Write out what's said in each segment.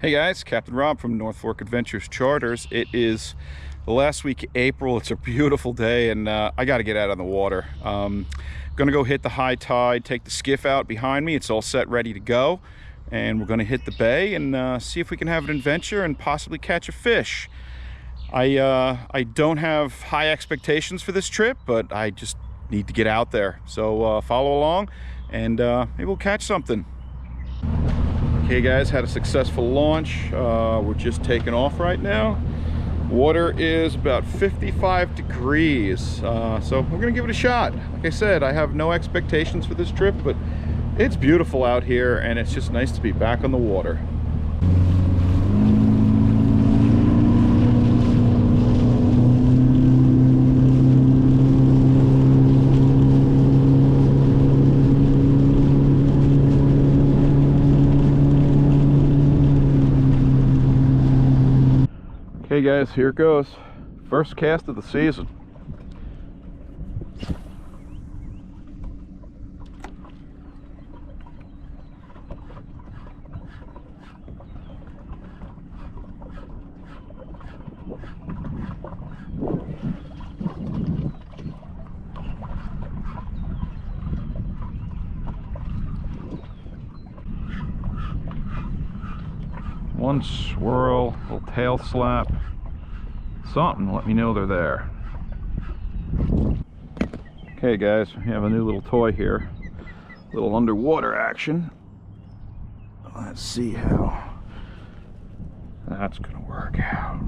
Hey guys, Captain Rob from North Fork Adventures Charters. It is the last week of April. It's a beautiful day and I got to get out on the water. Gonna go hit the high tide, take the skiff out behind me. It's all set, ready to go. And we're gonna hit the bay and see if we can have an adventure and possibly catch a fish. I don't have high expectations for this trip, but I just need to get out there. So follow along and maybe we'll catch something. Okay guys, had a successful launch. We're just taking off right now. Water is about 55 degrees, so we're gonna give it a shot. Like I said, I have no expectations for this trip, but it's beautiful out here and it's just nice to be back on the water. Okay guys, here it goes. First cast of the season. One swirl, little tail slap, something, let me know they're there. Okay guys, we have a new little toy here, little underwater action. Let's see how that's gonna work out.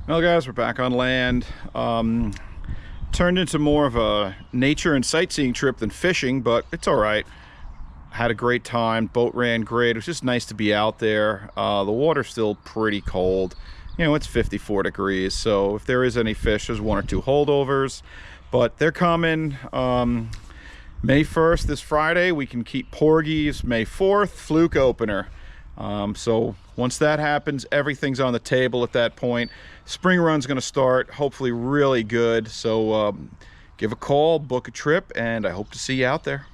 Well guys, we're back on land. Turned into more of a nature and sightseeing trip than fishing, but it's all right. Had a great time, boat ran great. It was just nice to be out there. The water's still pretty cold. You know, it's 54 degrees, so if there is any fish, there's one or two holdovers, but they're coming. May 1st, this Friday, we can keep porgies. May 4th, fluke opener. So once that happens, everything's on the table at that point. Spring run's going to start, hopefully really good. So give a call, book a trip, and I hope to see you out there.